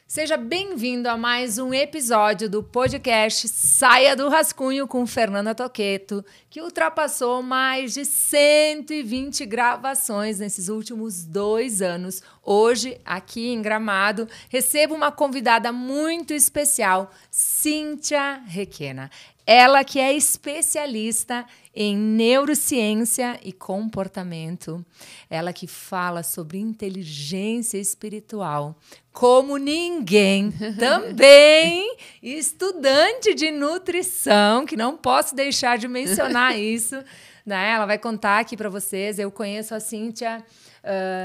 Seja bem-vindo a mais um episódio do podcast Saia do Rascunho com Fernanda Toqueto, que ultrapassou mais de 120 gravações nesses últimos 2 anos. Hoje, aqui em Gramado, recebo uma convidada muito especial, Cíntia Requena. Ela que é especialista em neurociência e comportamento. Ela que fala sobre inteligência espiritual. Como ninguém, também estudante de nutrição, que não posso deixar de mencionar isso, né? Ela vai contar aqui para vocês. Eu conheço a Cíntia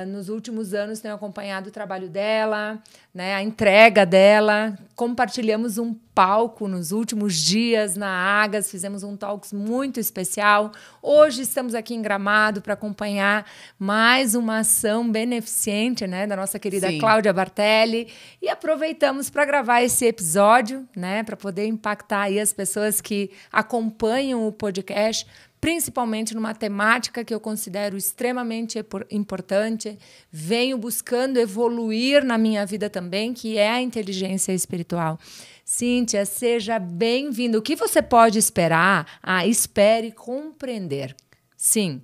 nos últimos anos, tenho acompanhado o trabalho dela, né, a entrega dela. Compartilhamos um palco nos últimos dias na Agas, fizemos um talks muito especial. Hoje estamos aqui em Gramado para acompanhar mais uma ação beneficente, né, da nossa querida Cláudia Bartelli, e aproveitamos para gravar esse episódio, né, para poder impactar aí as pessoas que acompanham o podcast, principalmente numa temática que eu considero extremamente importante. Venho buscando evoluir na minha vida também, que é a inteligência espiritual. Cíntia, seja bem-vinda. O que você pode esperar? Espere compreender. Sim,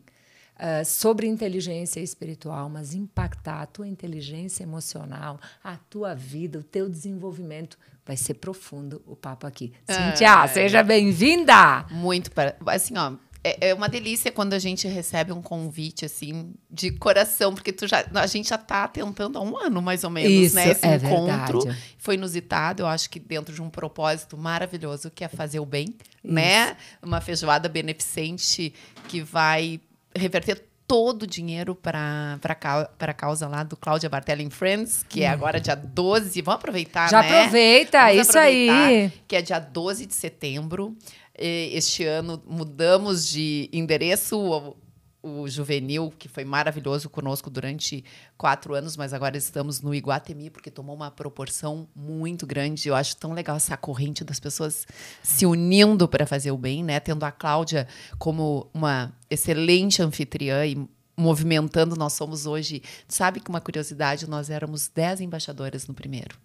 sobre inteligência espiritual, mas impactar a tua inteligência emocional, a tua vida, o teu desenvolvimento. Vai ser profundo o papo aqui. Cíntia, seja bem-vinda! Muito, assim, ó, é uma delícia quando a gente recebe um convite, assim, de coração, porque a gente já está tentando há 1 ano, mais ou menos, isso, né? Esse encontro verdade. foi inusitado, eu acho que dentro de um propósito maravilhoso, que é fazer o bem, né? Uma feijoada beneficente que vai reverter todo o dinheiro para a causa lá do Cláudia Bartelli and Friends, que é agora dia 12. Vamos aproveitar, já, né? Aproveita, Vamos isso aproveitar, aí. Que é dia 12 de setembro. Este ano mudamos de endereço. O Juvenil, que foi maravilhoso conosco durante 4 anos, mas agora estamos no Iguatemi, porque tomou uma proporção muito grande. Eu acho tão legal essa corrente das pessoas se unindo para fazer o bem, né? Tendo a Cláudia como uma excelente anfitriã e movimentando. Nós somos hoje... Sabe que uma curiosidade, nós éramos 10 embaixadoras no primeiro.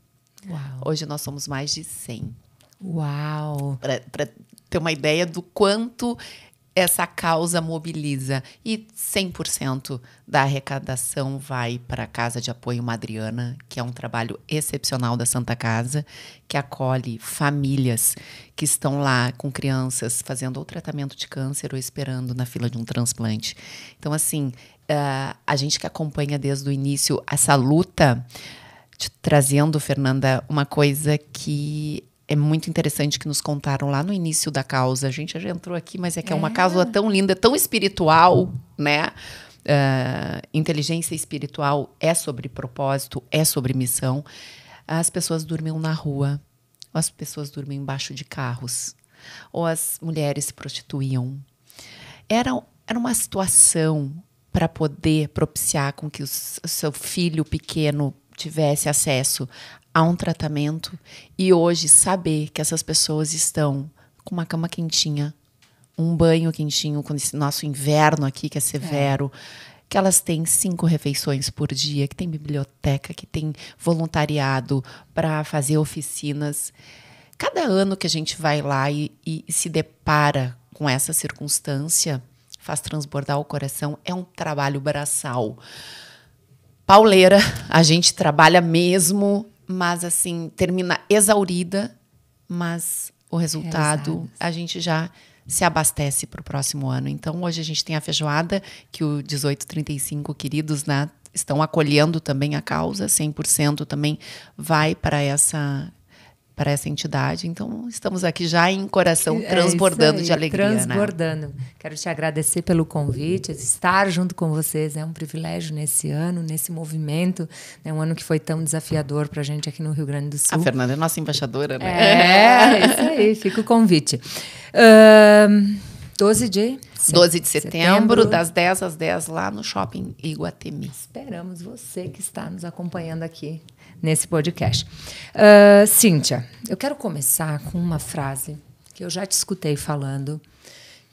Uau. Hoje nós somos mais de 100. Uau! Para ter uma ideia do quanto essa causa mobiliza. E 100% da arrecadação vai para a Casa de Apoio Madriana, que é um trabalho excepcional da Santa Casa, que acolhe famílias que estão lá com crianças fazendo ou tratamento de câncer ou esperando na fila de um transplante. Então, assim, a gente que acompanha desde o início essa luta, trazendo, Fernanda, uma coisa que é muito interessante que nos contaram lá no início da causa. A gente já entrou aqui, mas é que é uma causa tão linda, tão espiritual, né? Inteligência espiritual é sobre propósito, é sobre missão. As pessoas dormiam na rua, as pessoas dormiam embaixo de carros, ou as mulheres se prostituíam. Era uma situação para poder propiciar com que o seu filho pequeno tivesse acesso a um tratamento, e hoje saber que essas pessoas estão com uma cama quentinha, um banho quentinho, com esse nosso inverno aqui que é severo, que elas têm 5 refeições por dia, que tem biblioteca, que tem voluntariado para fazer oficinas. Cada ano que a gente vai lá e se depara com essa circunstância, faz transbordar o coração. É um trabalho braçal. Pauleira, a gente trabalha mesmo, mas assim, termina exaurida, mas o resultado a gente já se abastece para o próximo ano. Então, hoje a gente tem a feijoada, que o 1835 queridos, né, estão acolhendo também a causa, 100% também vai para essa entidade. Então, estamos aqui já em coração, transbordando aí, de alegria. Transbordando. Né? Quero te agradecer pelo convite, estar junto com vocês é um privilégio nesse ano, nesse movimento. É um ano que foi tão desafiador para a gente aqui no Rio Grande do Sul. A Fernanda é nossa embaixadora, né? É isso aí, fica o convite. 12 de setembro, das 10 às 10, lá no Shopping Iguatemi. Esperamos você que está nos acompanhando aqui nesse podcast. Cíntia, eu quero começar com uma frase que eu já te escutei falando,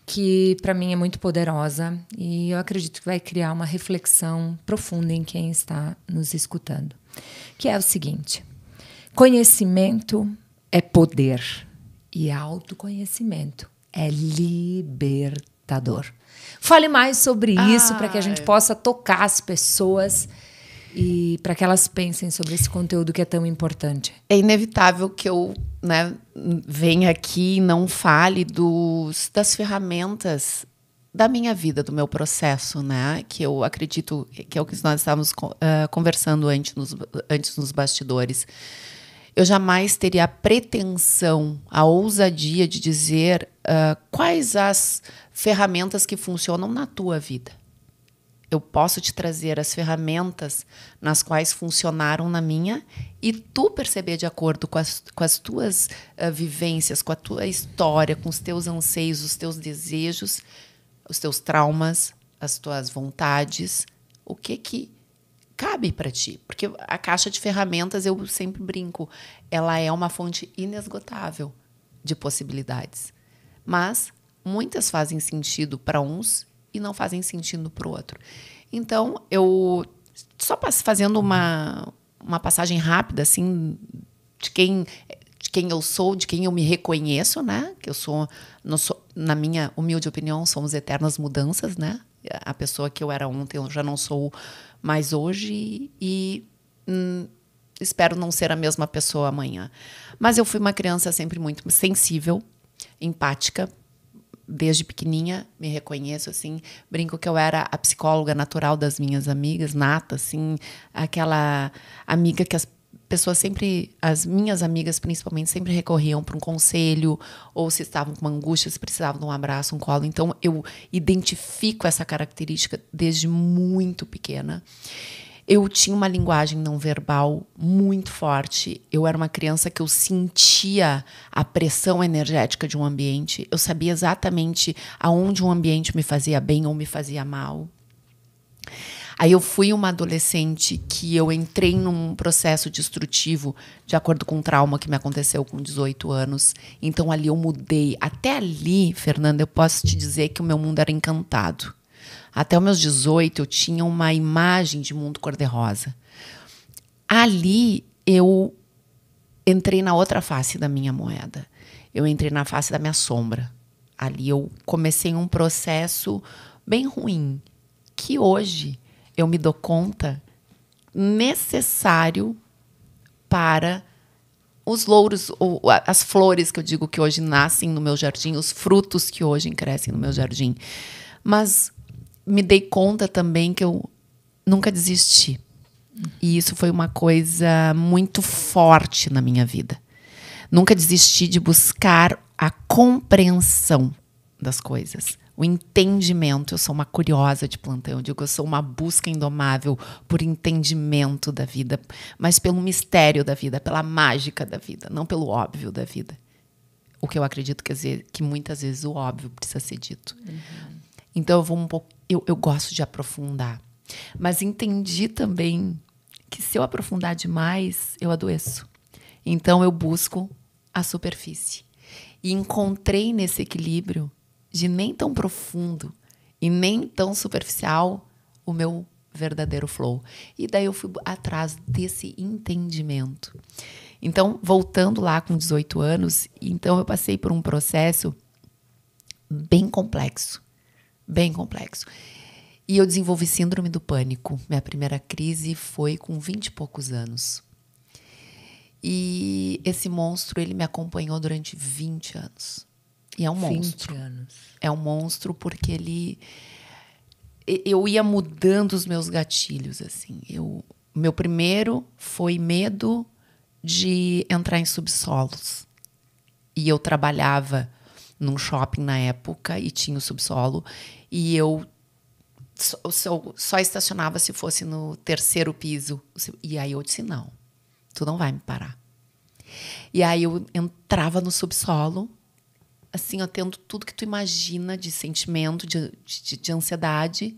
que para mim é muito poderosa e eu acredito que vai criar uma reflexão profunda em quem está nos escutando, que é o seguinte: Conhecimento é poder e autoconhecimento é libertador. Fale mais sobre isso para que a gente possa tocar as pessoas e para que elas pensem sobre esse conteúdo que é tão importante. É inevitável que eu, né, venha aqui e não fale das ferramentas da minha vida, do meu processo, né? Que eu acredito que é o que nós estávamos conversando antes nos bastidores. Eu jamais teria a pretensão, a ousadia de dizer quais as ferramentas que funcionam na tua vida. Eu posso te trazer as ferramentas nas quais funcionaram na minha e tu perceber de acordo com as tuas vivências, com a tua história, com os teus anseios, os teus desejos, os teus traumas, as tuas vontades, o que cabe para ti. Porque a caixa de ferramentas, eu sempre brinco, ela é uma fonte inesgotável de possibilidades. Mas muitas fazem sentido para uns e não fazem sentido para o outro. Então, eu só fazendo uma passagem rápida assim de quem eu sou, de quem eu me reconheço, né? Que eu sou, na minha humilde opinião, somos eternas mudanças, né? A pessoa que eu era ontem, eu já não sou mais hoje e espero não ser a mesma pessoa amanhã. Mas eu fui uma criança sempre muito sensível, empática. Desde pequenininha, me reconheço, assim, brinco que eu era a psicóloga natural das minhas amigas, nata, assim, aquela amiga que as pessoas sempre, as minhas amigas principalmente, sempre recorriam para um conselho, ou se estavam com uma angústia, se precisavam de um abraço, um colo. Então, eu identifico essa característica desde muito pequena. Eu tinha uma linguagem não verbal muito forte. Eu era uma criança que eu sentia a pressão energética de um ambiente. Eu sabia exatamente aonde um ambiente me fazia bem ou me fazia mal. Aí eu fui uma adolescente que eu entrei num processo destrutivo de acordo com um trauma que me aconteceu com 18 anos. Então ali eu mudei. Até ali, Fernanda, eu posso te dizer que o meu mundo era encantado. Até os meus 18, eu tinha uma imagem de mundo cor-de-rosa. Ali, eu entrei na outra face da minha moeda. Eu entrei na face da minha sombra. Ali, eu comecei um processo bem ruim, que hoje eu me dou conta necessário para os louros, ou as flores que eu digo que hoje nascem no meu jardim, os frutos que hoje crescem no meu jardim. Mas me dei conta também que eu nunca desisti. E isso foi uma coisa muito forte na minha vida. Nunca desisti de buscar a compreensão das coisas, o entendimento. Eu sou uma curiosa de plantão. Eu digo, eu sou uma busca indomável por entendimento da vida, mas pelo mistério da vida, pela mágica da vida, não pelo óbvio da vida. O que eu acredito que muitas vezes o óbvio precisa ser dito. Então, eu gosto de aprofundar. Mas entendi também que se eu aprofundar demais, eu adoeço. Então, eu busco a superfície. E encontrei nesse equilíbrio de nem tão profundo e nem tão superficial o meu verdadeiro flow. E daí eu fui atrás desse entendimento. Então, voltando lá com 18 anos, então eu passei por um processo bem complexo. Bem complexo. E eu desenvolvi síndrome do pânico. Minha primeira crise foi com 20 e poucos anos. E esse monstro, ele me acompanhou durante 20 anos. E é um monstro. 20 anos. É um monstro porque eu ia mudando os meus gatilhos, assim. Meu primeiro foi medo de entrar em subsolos. E eu trabalhava num shopping na época e tinha o subsolo. E eu só estacionava se fosse no 3º piso. E aí eu disse, não, tu não vai me parar. E aí eu entrava no subsolo, assim, ó, tendo tudo que tu imagina de sentimento, de ansiedade.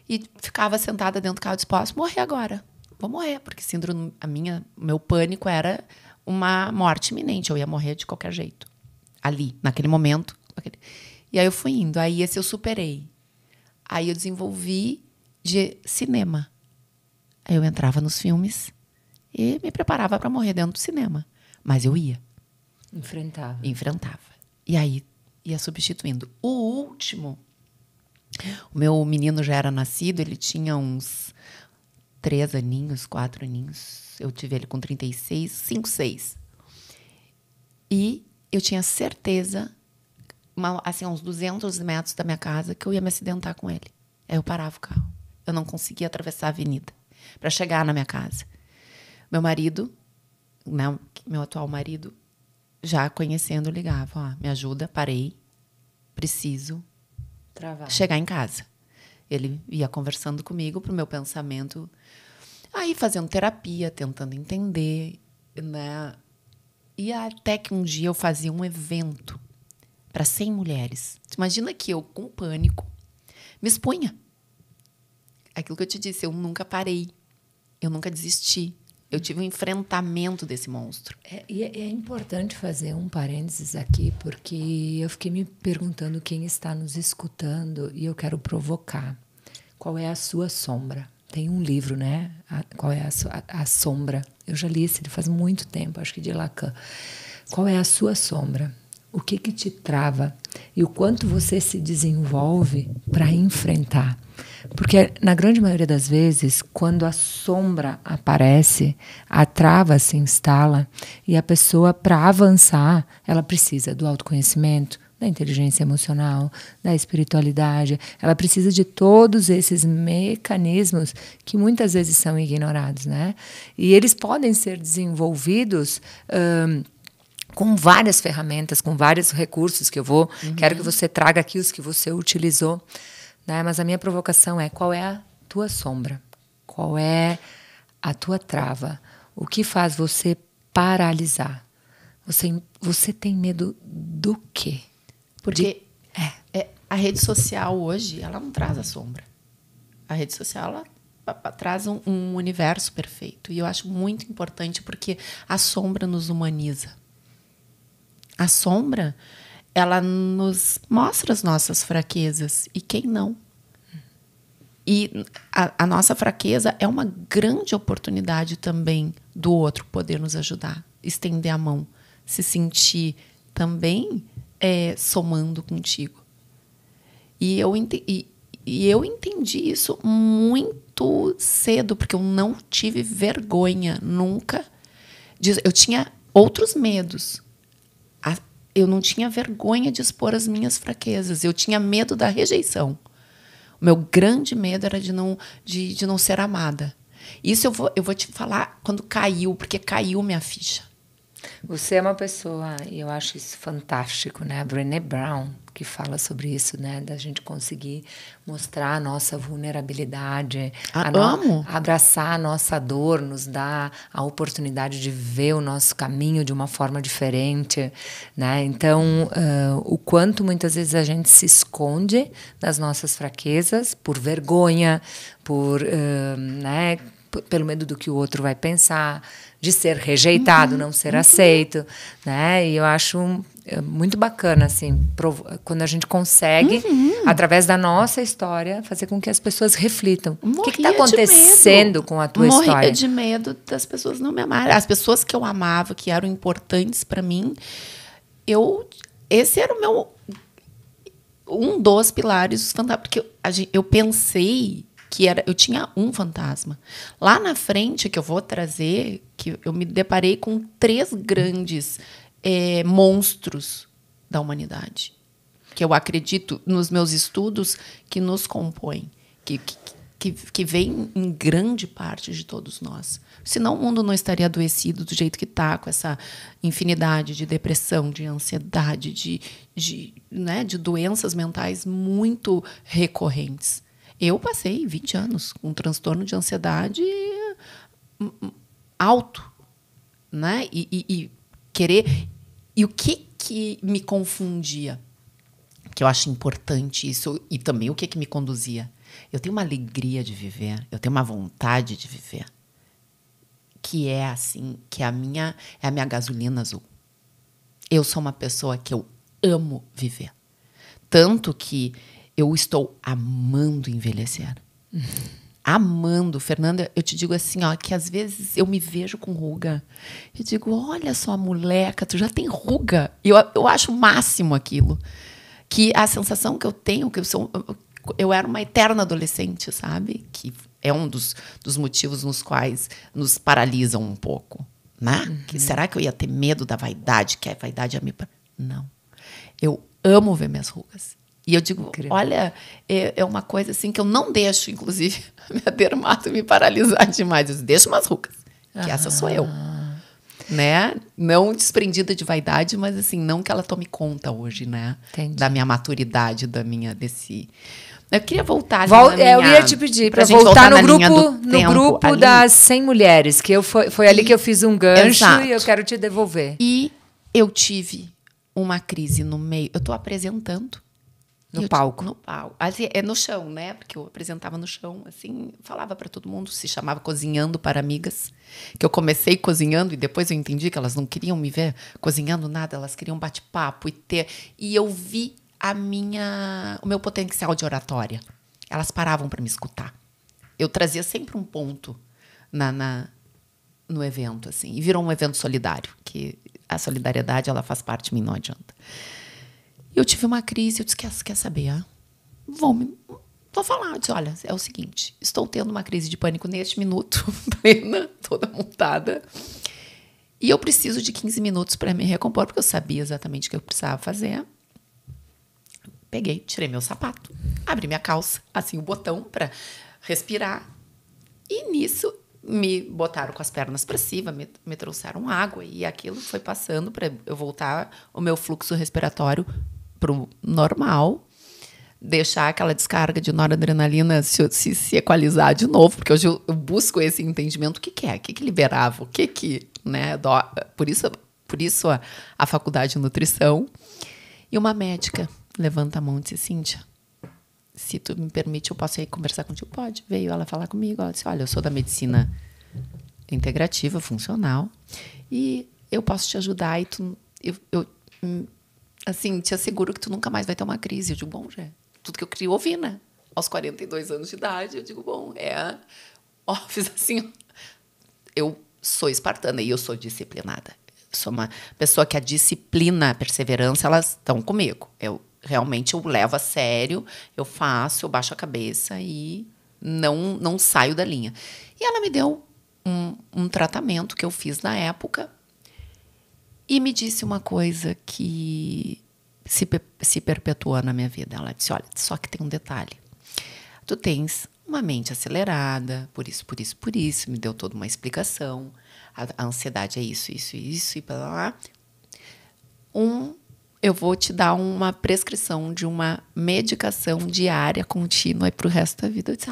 E ficava sentada dentro do carro e disse, posso morrer agora. Vou morrer, porque síndrome, meu pânico era uma morte iminente. Eu ia morrer de qualquer jeito. Ali, naquele momento. E aí eu fui indo. Aí esse eu superei. Aí eu desenvolvi de cinema. Aí eu entrava nos filmes e me preparava para morrer dentro do cinema. Mas eu ia. Enfrentava. E aí ia substituindo. O último, o meu menino já era nascido, ele tinha uns 3 aninhos, 4 aninhos. Eu tive ele com 36, 5, 6. E eu tinha certeza, assim, uns 200 metros da minha casa, que eu ia me acidentar com ele. Aí eu parava o carro. Eu não conseguia atravessar a avenida para chegar na minha casa. Meu marido, né, meu atual marido, já conhecendo, ligava. Me ajuda, parei, preciso chegar em casa. Ele ia conversando comigo para o meu pensamento, aí fazendo terapia, tentando entender, né? E até que um dia eu fazia um evento para 100 mulheres. Imagina que eu, com pânico, me expunha. Aquilo que eu te disse, eu nunca parei. Eu nunca desisti. Eu tive um enfrentamento desse monstro. É importante fazer um parênteses aqui, porque eu fiquei me perguntando quem está nos escutando e eu quero provocar. Qual é a sua sombra? Tem um livro, né? Qual é a sombra? Eu já li esse, ele faz muito tempo, acho que de Lacan. Qual é a sua sombra? O que te trava? E o quanto você se desenvolve para enfrentar? Porque, na grande maioria das vezes, quando a sombra aparece, a trava se instala e a pessoa, para avançar, ela precisa do autoconhecimento, da inteligência emocional, da espiritualidade. Ela precisa de todos esses mecanismos que muitas vezes são ignorados, né? E eles podem ser desenvolvidos com várias ferramentas, com vários recursos que eu vou... Quero que você traga aqui os que você utilizou, né? Mas a minha provocação é: qual é a tua sombra? Qual é a tua trava? O que faz você paralisar? Você tem medo do quê? Porque a rede social hoje, ela não traz a sombra. A rede social, ela traz um universo perfeito. E eu acho muito importante porque a sombra nos humaniza. A sombra, ela nos mostra as nossas fraquezas. E quem não? E a nossa fraqueza é uma grande oportunidade também do outro poder nos ajudar. Estender a mão. Se sentir também somando contigo. E eu entendi isso muito cedo, porque eu não tive vergonha nunca. Eu tinha outros medos. Eu não tinha vergonha de expor as minhas fraquezas. Eu tinha medo da rejeição. O meu grande medo era de não ser amada. Isso eu vou te falar quando caiu, porque caiu minha ficha. Você é uma pessoa, e eu acho isso fantástico, né? A Brené Brown, que fala sobre isso, né? Da gente conseguir mostrar a nossa vulnerabilidade, abraçar a nossa dor, nos dar a oportunidade de ver o nosso caminho de uma forma diferente, né? Então, o quanto muitas vezes a gente se esconde das nossas fraquezas por vergonha, né? Pelo medo do que o outro vai pensar, de ser rejeitado, não ser aceito, né? E eu acho muito bacana, assim, quando a gente consegue, através da nossa história, fazer com que as pessoas reflitam. O que está acontecendo com a tua história? Morria de medo das pessoas não me amarem. As pessoas que eu amava, que eram importantes para mim, esse era um dos pilares fantásticos. Porque eu pensei eu tinha um fantasma. Lá na frente, que eu vou trazer, que eu me deparei com 3 grandes monstros da humanidade. Que eu acredito, nos meus estudos, que nos compõem. Que vem em grande parte de todos nós. Senão o mundo não estaria adoecido do jeito que está, com essa infinidade de depressão, de ansiedade, de doenças mentais muito recorrentes. Eu passei 20 anos com um transtorno de ansiedade alto, né? E querer... E o que me confundia? Que eu acho importante isso, e também o que me conduzia. Eu tenho uma alegria de viver, eu tenho uma vontade de viver, que é assim, que é a minha gasolina azul. Eu sou uma pessoa que eu amo viver. Tanto que eu estou amando envelhecer. amando. Fernanda, eu te digo assim, ó, que às vezes eu me vejo com ruga. Eu digo, olha só, moleca, tu já tem ruga. E eu acho o máximo aquilo. Que a sensação que eu tenho, que eu era uma eterna adolescente, sabe? Que é um dos motivos nos quais nos paralisam um pouco, né? Uhum. Que será que eu ia ter medo da vaidade, que a vaidade ia me... Não. Eu amo ver minhas rugas. E eu digo, incrível. Olha, é uma coisa assim que eu não deixo, inclusive, a minha dermato me paralisar demais. Eu deixo umas rugas, que essa sou eu. Né? Não desprendida de vaidade, mas assim, não que ela tome conta hoje, né? Entendi. Da minha maturidade, desse... Eu queria voltar eu ia te pedir para voltar no grupo das 100 mulheres, que foi ali que eu fiz um gancho. Exato. E eu quero te devolver. E eu tive uma crise no meio. Eu estou apresentando. No palco. No palco. Assim, é no chão, né? Porque eu apresentava no chão, assim, falava para todo mundo, se chamava Cozinhando para Amigas. Que eu comecei cozinhando e depois eu entendi que elas não queriam me ver cozinhando nada, elas queriam bate-papo e ter. E eu vi o meu potencial de oratória. Elas paravam para me escutar. Eu trazia sempre um ponto no evento, assim. E virou um evento solidário, que a solidariedade, ela faz parte de mim, não adianta. Eu tive uma crise, eu disse, quer saber? Vou falar. Eu disse, olha, é o seguinte, estou tendo uma crise de pânico neste minuto, plena, toda montada, e eu preciso de 15 minutos para me recompor, porque eu sabia exatamente o que eu precisava fazer. Peguei, tirei meu sapato, abri minha calça, assim, o botão para respirar, e nisso me botaram com as pernas para cima, me trouxeram água, e aquilo foi passando para eu voltar o meu fluxo respiratório pro normal, deixar aquela descarga de noradrenalina se equalizar de novo, porque hoje eu busco esse entendimento. O que é? O que liberava? O que né? Por isso a faculdade de nutrição. E uma médica levanta a mão e disse, Cíntia, se tu me permite, eu posso ir conversar contigo? Pode. Veio ela falar comigo. Ela disse, olha, eu sou da medicina integrativa, funcional, e eu posso te ajudar. E assim, te asseguro que tu nunca mais vai ter uma crise. Eu digo, bom, já tudo que eu queria ouvir, né? Aos 42 anos de idade, eu digo, bom, fiz assim. Eu sou espartana e eu sou disciplinada. Sou uma pessoa que a disciplina, a perseverança, elas estão comigo. Eu levo a sério, eu faço, eu baixo a cabeça e não saio da linha. E ela me deu um tratamento que eu fiz na época e me disse uma coisa que se perpetuou na minha vida. Ela disse, olha, só que tem um detalhe. Tu tens uma mente acelerada, por isso. Me deu toda uma explicação. A ansiedade é isso, e blá, blá. Eu vou te dar uma prescrição de uma medicação diária contínua para o resto da vida. Eu disse,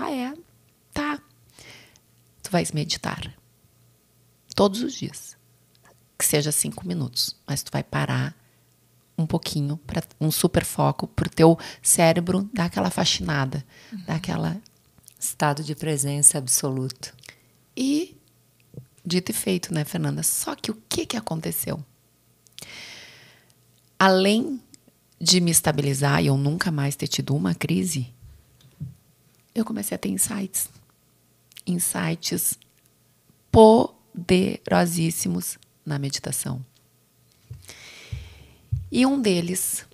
tá. Tu vais meditar. Todos os dias. Que seja 5 minutos. Mas tu vai parar um pouquinho, para um super foco, para o teu cérebro dar aquela faxinada. Dar aquela... Estado de presença absoluto. E, dito e feito, né, Fernanda? Só que o que aconteceu? Além de me estabilizar e eu nunca mais ter tido uma crise, eu comecei a ter insights. Insights poderosíssimos na meditação. E um deles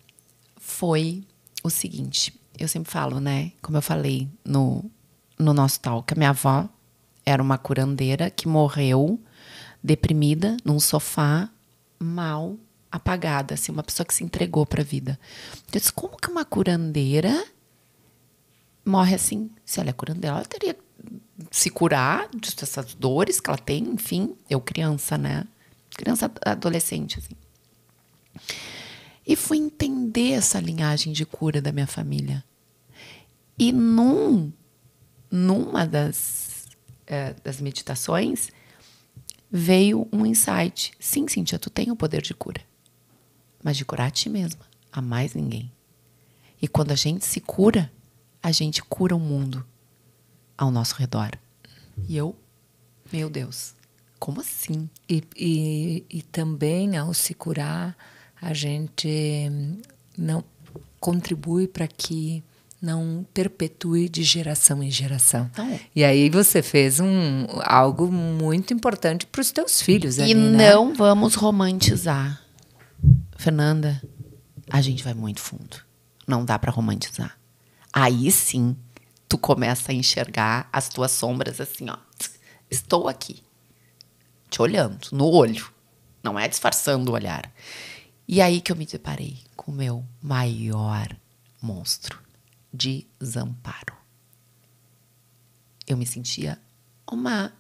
foi o seguinte, eu sempre falo, né, como eu falei no nosso talk, a minha avó era uma curandeira que morreu deprimida num sofá, mal, apagada, assim, uma pessoa que se entregou para a vida. Eu disse, como que uma curandeira morre assim? Se ela é curandeira, ela teria se curar dessas dores que ela tem, enfim, eu criança, né? Criança, adolescente, assim. E fui entender essa linhagem de cura da minha família. E numa das meditações, veio um insight. Sim, Cíntia, tu tem o poder de cura. Mas de curar a ti mesma, a mais ninguém. E quando a gente se cura, a gente cura o mundo ao nosso redor. E eu, meu Deus, como assim? E também, ao se curar, a gente não contribui para que não perpetue de geração em geração. Não. E aí você fez algo muito importante para os teus filhos. E ali, né? não vamos romantizar. Fernanda, a gente vai muito fundo. Não dá para romantizar. Aí sim, tu começa a enxergar as tuas sombras assim, ó. Estou aqui, te olhando, no olho. Não é disfarçando o olhar. E aí que eu me deparei com o meu maior monstro. Desamparo. Eu me sentia uma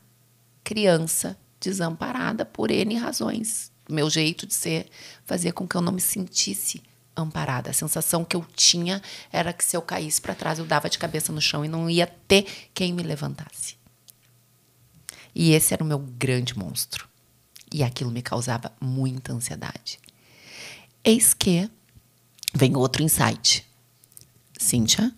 criança desamparada por N razões. Meu jeito de ser fazia com que eu não me sentisse amparada. A sensação que eu tinha era que se eu caísse para trás, eu dava de cabeça no chão e não ia ter quem me levantasse. E esse era o meu grande monstro. E aquilo me causava muita ansiedade. Eis que vem outro insight. Cíntia,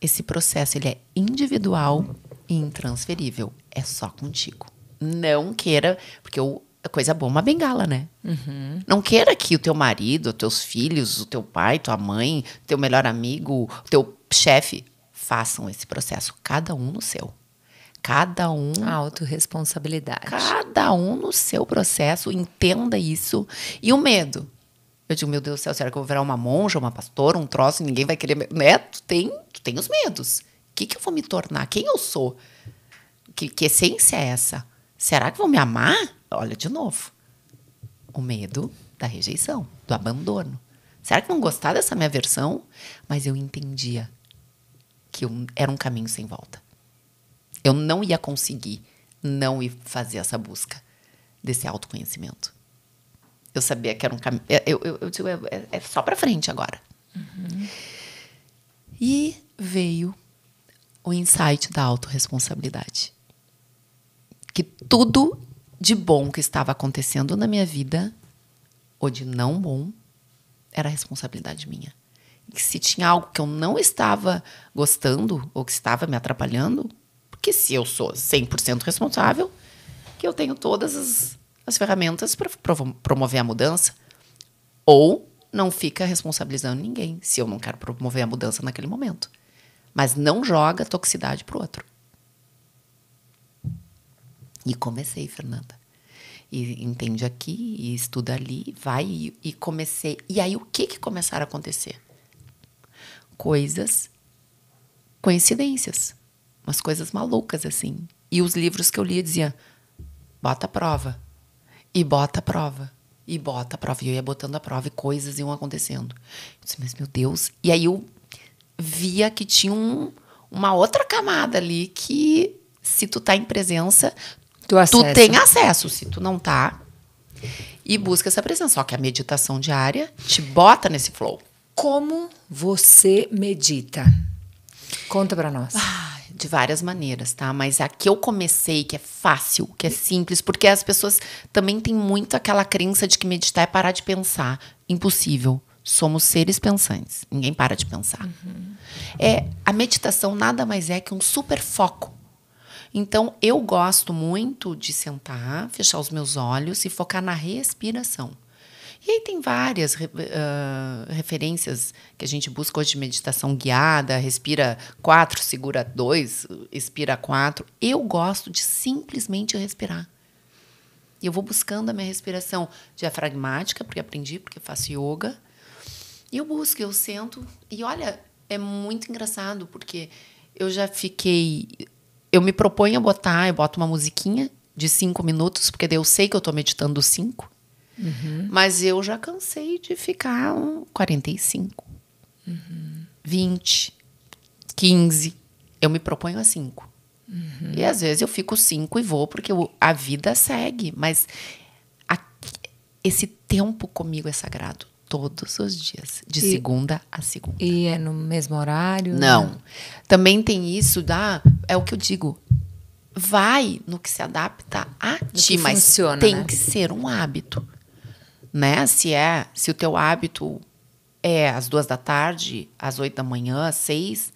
esse processo ele é individual e intransferível. É só contigo. Não queira, porque a coisa boa é uma bengala, né? Uhum. Não queira que o teu marido, os teus filhos, o teu pai, tua mãe, teu melhor amigo, o teu chefe façam esse processo. Cada um no seu. Cada um... A autorresponsabilidade. Cada um no seu processo. Entenda isso. E o medo? Eu digo, meu Deus do céu, será que eu vou virar uma monja, uma pastora, um troço, ninguém vai querer... Né? Tu tem os medos. O que eu vou me tornar? Quem eu sou? Que essência é essa? Será que vão me amar? Olha, de novo. O medo da rejeição, do abandono. Será que vão gostar dessa minha versão? Mas eu entendia que era um caminho sem volta. Eu não ia conseguir não ir fazer essa busca desse autoconhecimento. Eu sabia que era um caminho... Eu digo, é só pra frente agora. Uhum. E veio o insight da autorresponsabilidade. Que tudo de bom que estava acontecendo na minha vida, ou de não bom, era responsabilidade minha. E que se tinha algo que eu não estava gostando, ou que estava me atrapalhando, porque se eu sou 100% responsável, que eu tenho todas as ferramentas para promover a mudança. Ou não fica responsabilizando ninguém, se eu não quero promover a mudança naquele momento. Mas não joga toxicidade pro outro. E comecei, Fernanda. E entende aqui, e estuda ali, vai, e comecei. E aí, o que começaram a acontecer? Coincidências. Umas coisas malucas, assim. E os livros que eu lia diziam, bota a prova. E bota a prova. E bota a prova. E eu ia botando a prova e coisas iam acontecendo. Eu disse, mas meu Deus. E aí eu via que tinha uma outra camada ali que, se tu tá em presença, tu tem acesso. Se tu não tá, e busca essa presença. Só que a meditação diária te bota nesse flow. Como você medita? Conta pra nós. De várias maneiras, tá? Mas a que eu comecei, que é fácil, que é simples, porque as pessoas também têm muito aquela crença de que meditar é parar de pensar. Impossível. Somos seres pensantes. Ninguém para de pensar. Uhum. A meditação nada mais é que um super foco. Então, eu gosto muito de sentar, fechar os meus olhos e focar na respiração. E aí tem várias referências que a gente busca hoje de meditação guiada, respira 4, segura 2, expira 4. Eu gosto de simplesmente respirar. E eu vou buscando a minha respiração diafragmática, porque aprendi, porque faço yoga. E eu sento. E olha, é muito engraçado, porque eu já fiquei... Eu me proponho a botar, eu boto uma musiquinha de 5 minutos, porque daí eu sei que eu estou meditando 5. Uhum. Mas eu já cansei de ficar 45, 20, 15. Eu me proponho a 5. Uhum. E às vezes eu fico 5 e vou, porque a vida segue. Mas esse tempo comigo é sagrado. Todos os dias, de segunda a segunda. E é no mesmo horário? Não. Né? Também tem isso é o que eu digo. Vai no que se adapta a ti, mas funciona, tem, né? Que ser um hábito. Né? Se o teu hábito é às 2 da tarde, às 8 da manhã, às 6,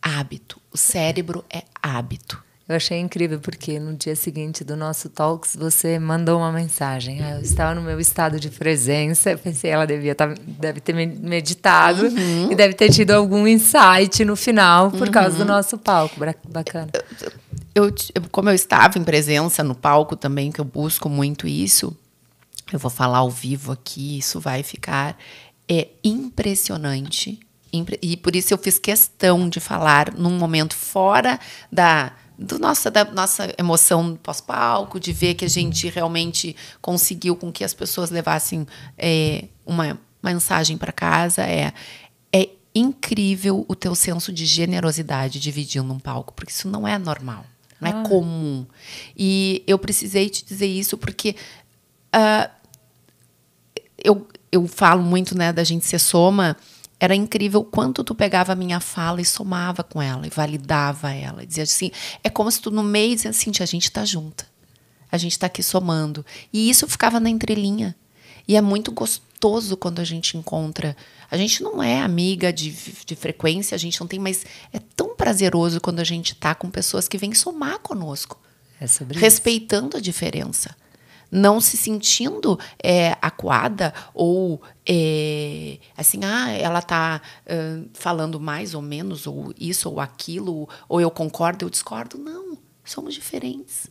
hábito. O cérebro é hábito. Eu achei incrível, porque no dia seguinte do nosso Talks, você mandou uma mensagem. Eu estava no meu estado de presença. Eu pensei, ela deve ter meditado e deve ter tido algum insight no final por causa do nosso palco. Bacana. Como eu estava em presença no palco também, que eu busco muito isso, eu vou falar ao vivo aqui, isso vai ficar impressionante. E por isso eu fiz questão de falar num momento fora da nossa emoção pós-palco, de ver que a gente realmente conseguiu com que as pessoas levassem uma mensagem para casa. É incrível o teu senso de generosidade dividindo um palco, porque isso não é normal, não é comum. E eu precisei te dizer isso porque eu falo muito, né, da gente ser soma. Era incrível quanto tu pegava a minha fala e somava com ela, e validava ela. Dizia assim, é como se tu no meio dizia assim, a gente tá junta. A gente tá aqui somando. E isso ficava na entrelinha. E é muito gostoso quando a gente encontra. A gente não é amiga de frequência, a gente não tem, mas é tão prazeroso quando a gente tá com pessoas que vêm somar conosco. É sobre respeitando a diferença. Não se sentindo acuada ou assim, ela está falando mais ou menos, ou isso ou aquilo, ou eu concordo, eu discordo. Não, somos diferentes,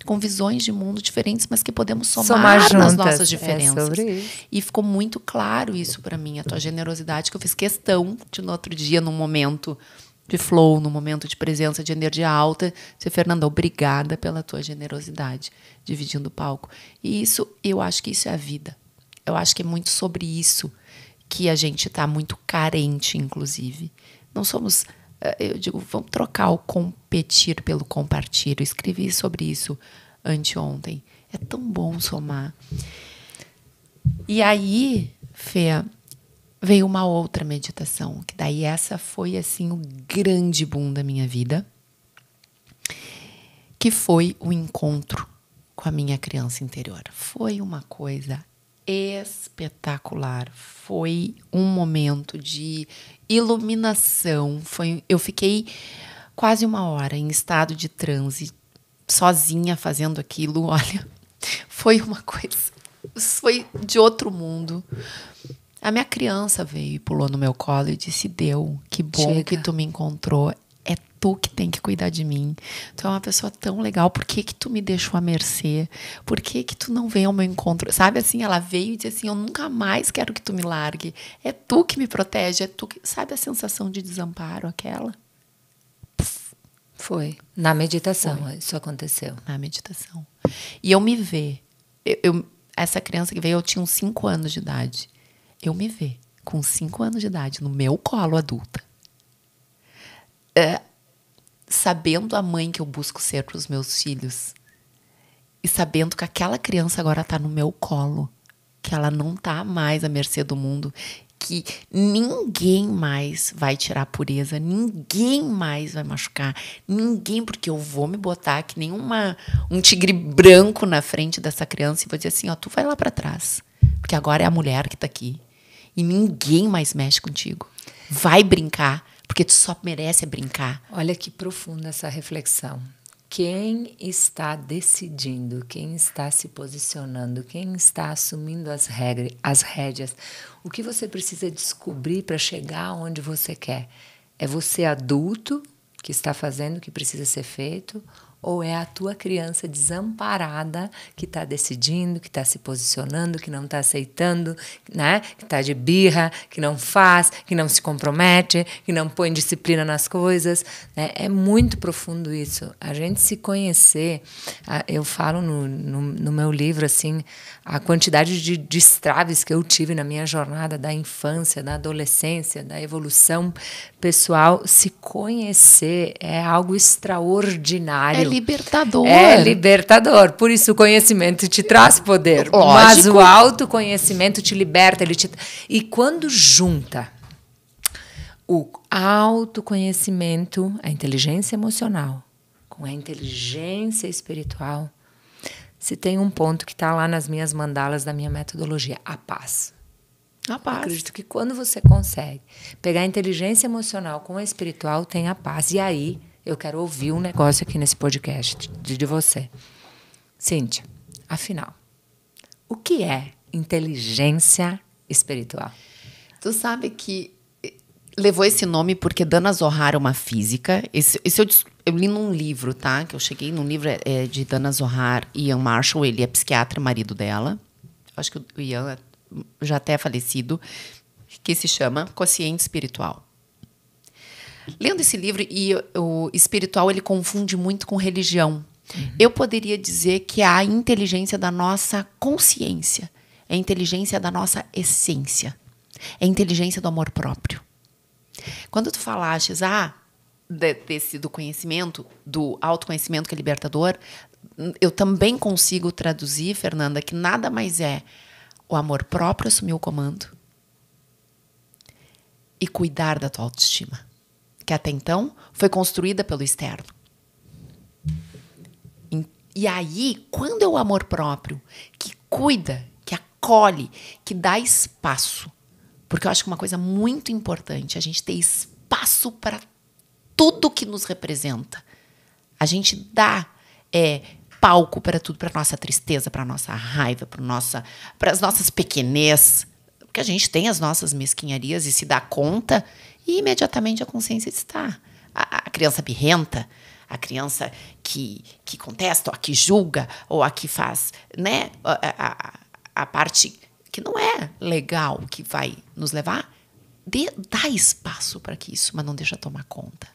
com visões de mundo diferentes, mas que podemos somar juntas, nas nossas diferenças. Sobre isso. E ficou muito claro isso para mim, a tua generosidade, que eu fiz questão de, no outro dia, num momento de flow, no momento de presença de energia alta, dizer, Fernanda, obrigada pela tua generosidade, dividindo o palco. E isso, eu acho que isso é a vida. Eu acho que é muito sobre isso que a gente está muito carente, inclusive. Não somos, eu digo, vamos trocar o competir pelo compartilhar. Eu escrevi sobre isso anteontem. É tão bom somar. E aí, Fê, veio uma outra meditação, que daí essa foi assim o grande boom da minha vida, que foi o encontro com a minha criança interior. Foi uma coisa espetacular, foi um momento de iluminação. Eu fiquei quase 1 hora em estado de transe, sozinha fazendo aquilo. Olha, foi uma coisa, foi de outro mundo. A minha criança veio e pulou no meu colo e disse, Deu, que bom que tu me encontrou. É tu que tem que cuidar de mim. Tu é uma pessoa tão legal. Por que tu me deixou à mercê? Por que tu não veio ao meu encontro? Sabe assim, ela veio e disse assim, eu nunca mais quero que tu me largue. É tu que me protege. É tu que... Sabe a sensação de desamparo aquela? Foi. Na meditação isso aconteceu. Na meditação. E eu me ver. Essa criança que veio, eu tinha uns 5 anos de idade. Eu me ver com 5 anos de idade no meu colo adulta, sabendo a mãe que eu busco ser para os meus filhos e sabendo que aquela criança agora está no meu colo, que ela não está mais à mercê do mundo, que ninguém mais vai tirar a pureza, ninguém mais vai machucar, ninguém, porque eu vou me botar que nem um tigre branco na frente dessa criança e vou dizer assim, tu vai lá para trás, porque agora é a mulher que está aqui. E ninguém mais mexe contigo. Vai brincar, porque tu só merece brincar. Olha que profunda essa reflexão. Quem está decidindo, quem está se posicionando, quem está assumindo as rédeas, o que você precisa descobrir para chegar onde você quer? É você adulto que está fazendo o que precisa ser feito? Ou é a tua criança desamparada que está decidindo, que está se posicionando, que não está aceitando, né? Que está de birra, que não faz, que não se compromete, que não põe disciplina nas coisas, né? É muito profundo isso. A gente se conhecer, eu falo no meu livro assim, a quantidade de destraves que eu tive na minha jornada da infância, da adolescência, da evolução pessoal. Se conhecer é algo extraordinário. Libertador. É libertador. Por isso o conhecimento te traz poder. Lógico. Mas o autoconhecimento te liberta. E quando junta o autoconhecimento, a inteligência emocional, com a inteligência espiritual, se tem um ponto que está lá nas minhas mandalas da minha metodologia, a paz. A paz. Eu acredito que quando você consegue pegar a inteligência emocional com a espiritual, tem a paz. E aí Eu quero ouvir um negócio aqui nesse podcast de você. Cíntia, afinal, o que é inteligência espiritual? Tu sabe que levou esse nome porque Dana Zohar é uma física. Eu li num livro, tá? Que eu cheguei num livro de Dana Zohar e Ian Marshall. Ele é psiquiatra, marido dela. Acho que o Ian já até é falecido. Que se chama Consciente Espiritual. Lendo esse livro, e o espiritual ele confunde muito com religião. Eu poderia dizer que é a inteligência da nossa consciência. É a inteligência da nossa essência. É a inteligência do amor próprio. Quando tu falastes do conhecimento, do autoconhecimento que é libertador, eu também consigo traduzir, Fernanda, que nada mais é o amor próprio assumir o comando e cuidar da tua autoestima, que até então foi construída pelo externo. E aí, quando é o amor próprio que cuida, que acolhe, que dá espaço, porque eu acho que uma coisa muito importante é a gente ter espaço para tudo que nos representa. A gente dá palco para tudo, para nossa tristeza, para nossa raiva, para as nossas pequenez, porque a gente tem as nossas mesquinharias e se dá conta e imediatamente a consciência está. A criança birrenta, a criança que contesta, ou a que julga, ou a que faz, né, a parte que não é legal, que vai nos levar, dá espaço para que isso, mas não deixa tomar conta.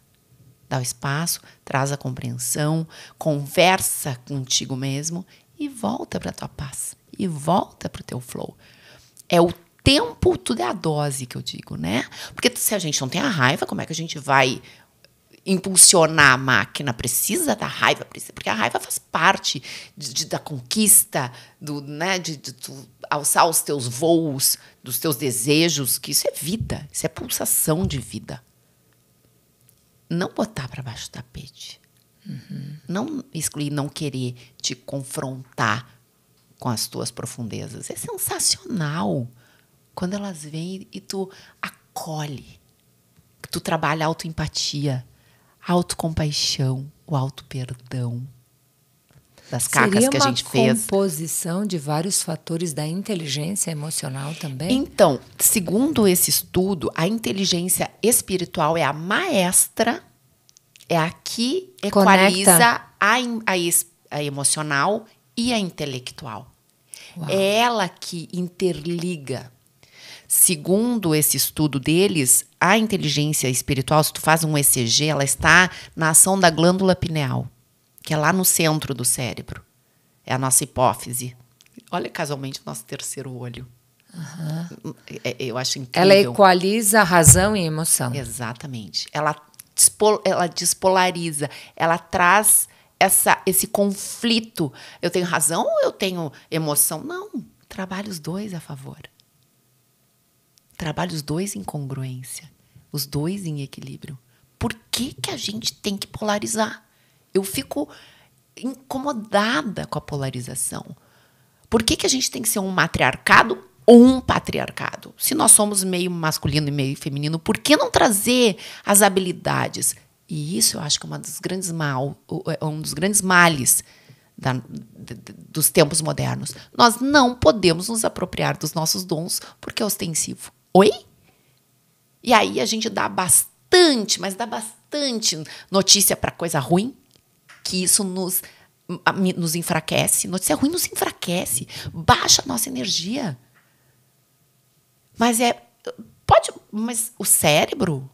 Dá o espaço, traz a compreensão, conversa contigo mesmo e volta para a tua paz. E volta para o teu flow. É o tempo, tudo é a dose que eu digo, né? Porque se a gente não tem a raiva, como é que a gente vai impulsionar a máquina? Precisa da raiva, porque a raiva faz parte da conquista, de tu alçar os teus voos, dos teus desejos, que isso é vida, isso é pulsação de vida. Não botar para baixo do tapete. Não excluir, não querer te confrontar com as tuas profundezas. É sensacional quando elas vêm e tu acolhe, que tu trabalha a autoempatia, a autocompaixão, o autoperdão das cacas que a gente fez. Seria uma composição de vários fatores da inteligência emocional também? Então, segundo esse estudo, a inteligência espiritual é a maestra, é a que equaliza a emocional e a intelectual. Uau. É ela que interliga. Segundo esse estudo deles, a inteligência espiritual, se tu faz um ECG, ela está na ação da glândula pineal, que é lá no centro do cérebro. É a nossa hipófise. Olha, casualmente, o nosso terceiro olho. Uhum. Eu acho incrível. Ela equaliza a razão e a emoção. Exatamente. Ela despolariza. Ela traz esse conflito. Eu tenho razão ou eu tenho emoção? Não. Trabalha os dois a favor. Trabalha os dois em congruência. Os dois em equilíbrio. Por que a gente tem que polarizar? Eu fico incomodada com a polarização. Por que a gente tem que ser um matriarcado ou um patriarcado? Se nós somos meio masculino e meio feminino, por que não trazer as habilidades? E isso eu acho que é um dos grandes males dos tempos modernos. Nós não podemos nos apropriar dos nossos dons porque é ostensivo. Oi? E aí a gente dá bastante notícia para coisa ruim, que isso nos enfraquece. Notícia ruim nos enfraquece, baixa a nossa energia. Mas o cérebro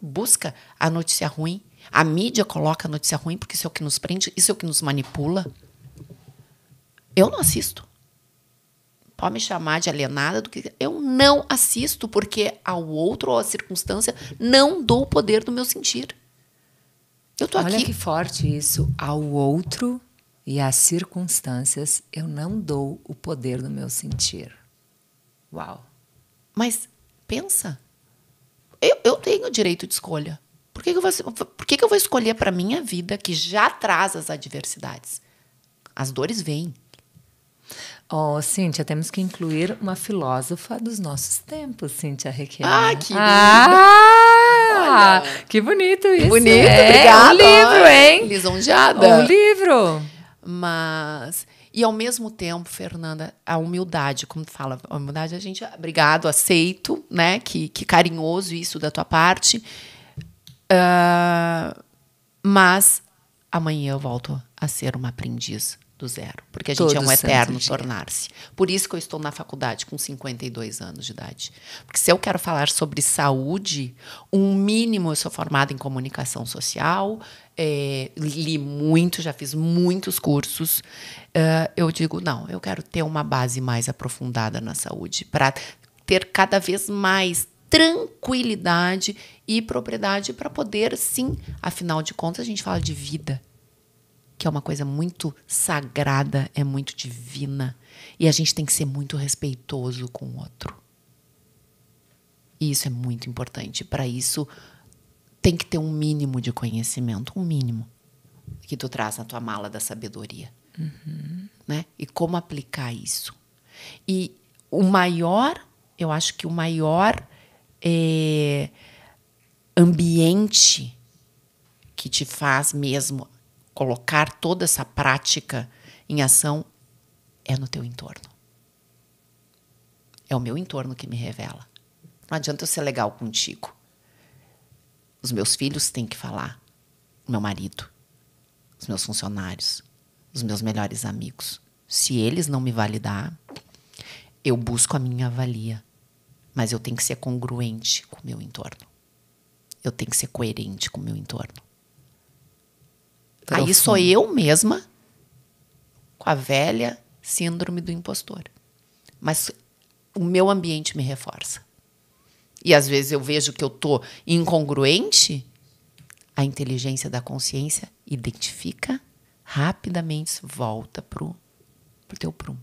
busca a notícia ruim. A mídia coloca a notícia ruim porque isso é o que nos prende, isso é o que nos manipula. Eu não assisto. Pode me chamar de alienada do que eu não assisto porque ao outro ou à circunstância não dou o poder do meu sentir. Eu tô aqui. Olha que forte isso. Ao outro e às circunstâncias eu não dou o poder do meu sentir. Uau. Mas pensa, eu tenho o direito de escolha. Por que eu vou escolher para minha vida que já traz as adversidades? As dores vêm. Oh, Cíntia, temos que incluir uma filósofa dos nossos tempos, Cíntia Requião. Ah, que que bonito isso. Bonito, obrigada. Um livro, hein? Lisonjeada. Um livro. Mas... E, ao mesmo tempo, Fernanda, a humildade, como tu fala, a humildade, a gente... Obrigado, aceito, né? Que carinhoso isso da tua parte. Mas amanhã eu volto a ser uma aprendiz do zero. Porque a gente é um eterno tornar-se. Por isso que eu estou na faculdade com 52 anos de idade. Porque se eu quero falar sobre saúde, um mínimo, eu sou formada em comunicação social, li muito, já fiz muitos cursos. Eu digo, não, eu quero ter uma base mais aprofundada na saúde, para ter cada vez mais tranquilidade e propriedade para poder, sim, afinal de contas, a gente fala de vida, que é uma coisa muito sagrada, é muito divina. E a gente tem que ser muito respeitoso com o outro. E isso é muito importante. Para isso, tem que ter um mínimo de conhecimento, um mínimo, que tu traz na tua mala da sabedoria. Né? E como aplicar isso. E o maior, eu acho que o maior ambiente que te faz mesmo colocar toda essa prática em ação é no teu entorno. É o meu entorno que me revela. Não adianta eu ser legal contigo. Os meus filhos têm que falar. O meu marido, os meus funcionários, os meus melhores amigos. Se eles não me validar, eu busco a minha valia. Mas eu tenho que ser congruente com o meu entorno. Eu tenho que ser coerente com o meu entorno. Aí sou eu mesma com a velha síndrome do impostor. Mas o meu ambiente me reforça. E às vezes eu vejo que eu estou incongruente, a inteligência da consciência identifica, rapidamente volta pro teu prumo.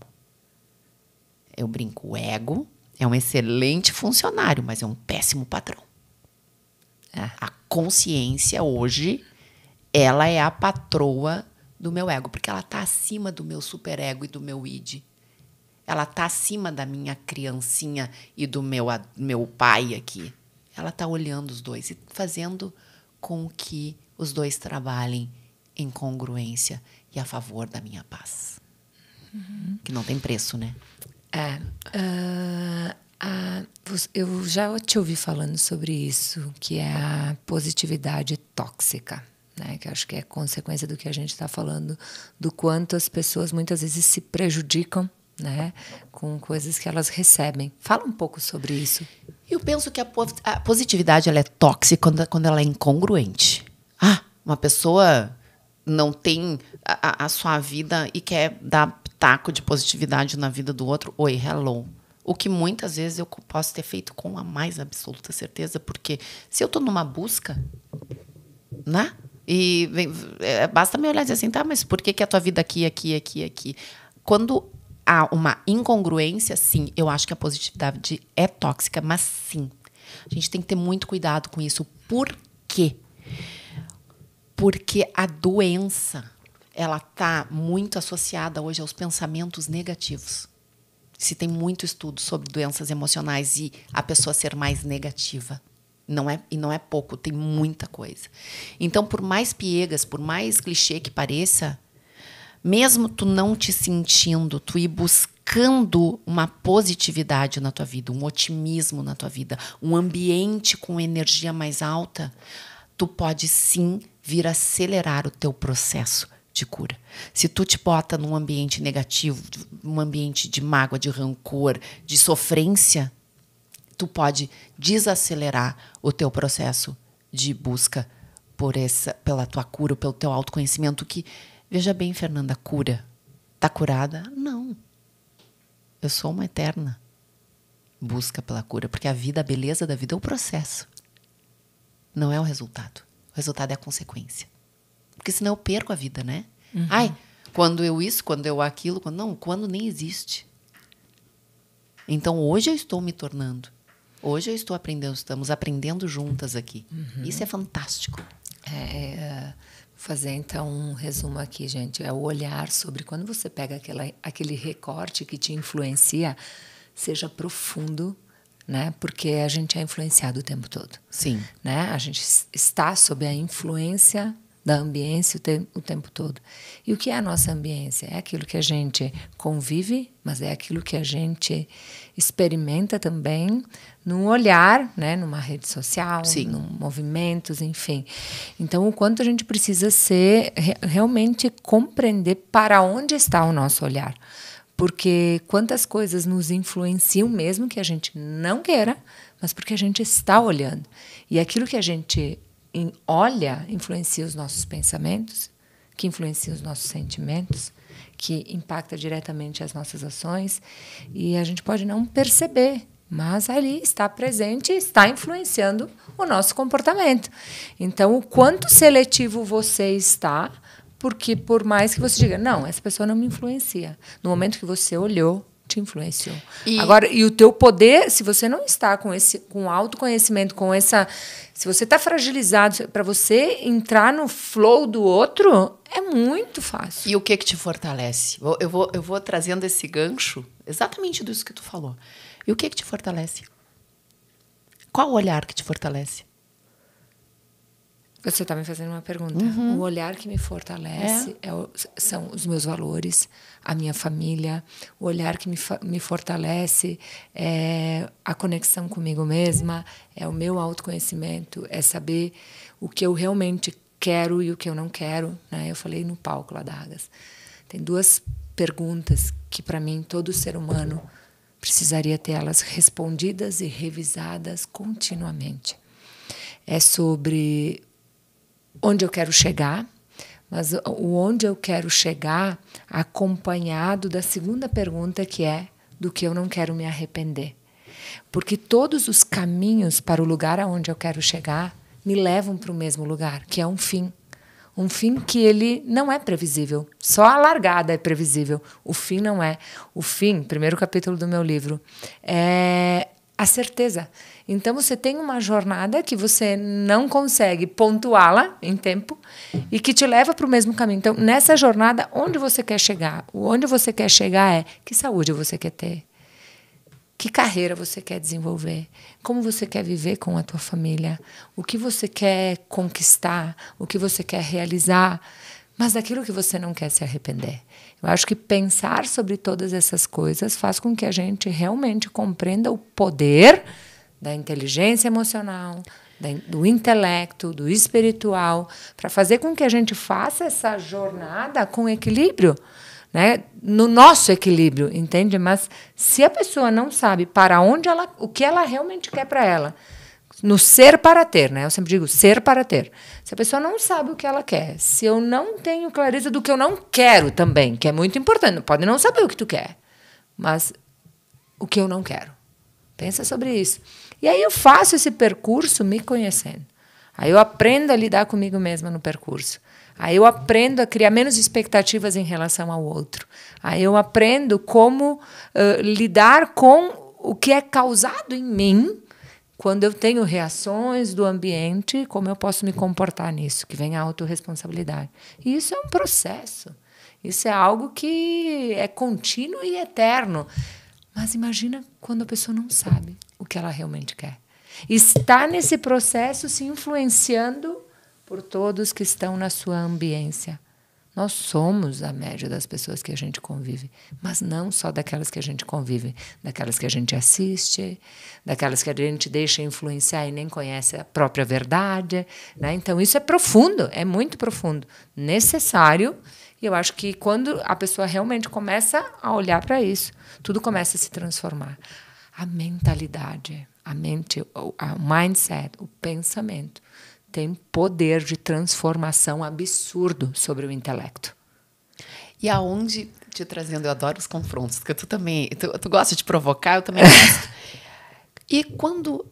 Eu brinco, o ego é um excelente funcionário, mas é um péssimo patrão. A consciência hoje, ela é a patroa do meu ego, porque ela está acima do meu superego e do meu id. Ela está acima da minha criancinha e do meu pai aqui. Ela está olhando os dois e fazendo com que os dois trabalhem em congruência e a favor da minha paz. Que não tem preço, né? Eu já te ouvi falando sobre isso, que é a positividade tóxica, né? Que eu acho que é consequência do que a gente está falando, do quanto as pessoas muitas vezes se prejudicam, né, com coisas que elas recebem. Fala um pouco sobre isso. Eu penso que a positividade ela é tóxica quando ela é incongruente. Uma pessoa não tem a sua vida e quer dar pitaco de positividade na vida do outro. Oi, hello. O que muitas vezes eu posso ter feito com a mais absoluta certeza, porque se eu estou numa busca, né? E basta me olhar e dizer assim, tá, mas por que a tua vida aqui? Quando há uma incongruência, sim, eu acho que a positividade é tóxica, mas sim, a gente tem que ter muito cuidado com isso. Por quê? Porque a doença, ela está muito associada hoje aos pensamentos negativos. Se tem muito estudo sobre doenças emocionais e a pessoa ser mais negativa. Não é pouco, tem muita coisa. Então, por mais piegas, por mais clichê que pareça, mesmo tu não te sentindo, tu ir buscando uma positividade na tua vida, um otimismo na tua vida, um ambiente com energia mais alta, tu pode sim vir acelerar o teu processo de cura. Se tu te bota num ambiente negativo, um ambiente de mágoa, de rancor, de sofrência, tu pode desacelerar o teu processo de busca pela tua cura, pelo teu autoconhecimento, que, veja bem, Fernanda, cura. Tá curada? Não. Eu sou uma eterna busca pela cura, porque a beleza da vida é o processo. Não é o resultado. O resultado é a consequência. Porque senão eu perco a vida, né? Quando eu isso, quando eu aquilo, quando nem existe. Então, hoje eu estou me tornando. Hoje eu estou aprendendo, estamos aprendendo juntas aqui. Isso é fantástico. Fazer então um resumo aqui, gente. É o olhar sobre quando você pega aquele recorte que te influencia, seja profundo, né? Porque a gente é influenciado o tempo todo. Sim. Né? A gente está sob a influência da ambiência o tempo todo. E o que é a nossa ambiência? É aquilo que a gente convive, mas é aquilo que a gente experimenta também num olhar, né? Numa rede social, num movimentos, enfim. Então, o quanto a gente precisa realmente compreender para onde está o nosso olhar. Porque quantas coisas nos influenciam mesmo que a gente não queira, mas porque a gente está olhando. E aquilo que a gente olha influencia os nossos pensamentos, que influencia os nossos sentimentos, que impacta diretamente as nossas ações. E a gente pode não perceber, mas ali está presente e está influenciando o nosso comportamento. Então, o quanto seletivo você está, porque por mais que você diga, não, essa pessoa não me influencia. No momento que você olhou, te influenciou. Agora, e o teu poder, se você não está com autoconhecimento, se você está fragilizado, para você entrar no flow do outro, é muito fácil. E o que te fortalece? Eu vou trazendo esse gancho exatamente disso que tu falou. E o que te fortalece? Qual o olhar que te fortalece? Você está me fazendo uma pergunta. O olhar que me fortalece são os meus valores, a minha família. O olhar que me fortalece é a conexão comigo mesma, é o meu autoconhecimento, é saber o que eu realmente quero e o que eu não quero. Né? Eu falei no palco lá da Agas. Tem 2 perguntas que, para mim, todo ser humano precisaria ter elas respondidas e revisadas continuamente. É sobre onde eu quero chegar, mas o onde eu quero chegar acompanhado da segunda pergunta, que é do que eu não quero me arrepender. Porque todos os caminhos para o lugar aonde eu quero chegar me levam para o mesmo lugar, que é um fim. Um fim que ele não é previsível. Só a largada é previsível. O fim não é. O fim, primeiro capítulo do meu livro, é a certeza. Então, você tem uma jornada que você não consegue pontuá-la em tempo e que te leva para o mesmo caminho. Então, nessa jornada, onde você quer chegar? Onde você quer chegar é que saúde você quer ter? Que carreira você quer desenvolver? Como você quer viver com a tua família? O que você quer conquistar? O que você quer realizar? Mas daquilo que você não quer se arrepender. Eu acho que pensar sobre todas essas coisas faz com que a gente realmente compreenda o poder da inteligência emocional, do intelecto, do espiritual, para fazer com que a gente faça essa jornada com equilíbrio, né? No nosso equilíbrio, entende? Mas se a pessoa não sabe para onde o que ela realmente quer para ela, no ser para ter, né? Eu sempre digo ser para ter. Se a pessoa não sabe o que ela quer, se eu não tenho clareza do que eu não quero também, que é muito importante, pode não saber o que tu quer, mas o que eu não quero. Pensa sobre isso. E aí eu faço esse percurso me conhecendo. Aí eu aprendo a lidar comigo mesma no percurso. Aí eu aprendo a criar menos expectativas em relação ao outro. Aí eu aprendo como lidar com o que é causado em mim quando eu tenho reações do ambiente, como eu posso me comportar nisso, que vem a autorresponsabilidade. E isso é um processo. Isso é algo que é contínuo e eterno. Mas imagina quando a pessoa não sabe o que ela realmente quer. Está nesse processo se influenciando por todos que estão na sua ambiência. Nós somos a média das pessoas que a gente convive, mas não só daquelas que a gente convive, daquelas que a gente assiste, daquelas que a gente deixa influenciar e nem conhece a própria verdade. Né? Então, isso é profundo, é muito profundo, necessário. E eu acho que quando a pessoa realmente começa a olhar para isso, tudo começa a se transformar. A mentalidade, a mente, o mindset, o pensamento tem poder de transformação absurdo sobre o intelecto. E aonde, te trazendo, eu adoro os confrontos, porque tu também, tu gosta de provocar, eu também gosto. E quando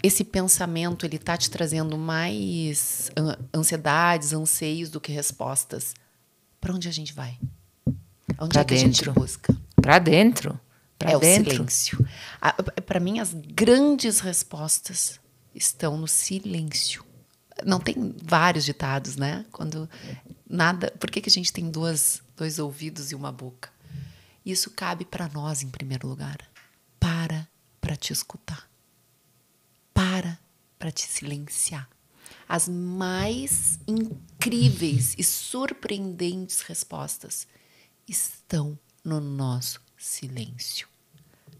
esse pensamento ele tá te trazendo mais ansiedades, anseios do que respostas, para onde a gente vai? Onde pra é que dentro. A gente busca? Para dentro. É o silêncio. Para mim, as grandes respostas estão no silêncio. Não tem vários ditados, né? Quando nada... Por que a gente tem dois ouvidos e uma boca? Isso cabe para nós, em primeiro lugar. Para te escutar. Para te silenciar. As mais incríveis e surpreendentes respostas estão no nosso silêncio,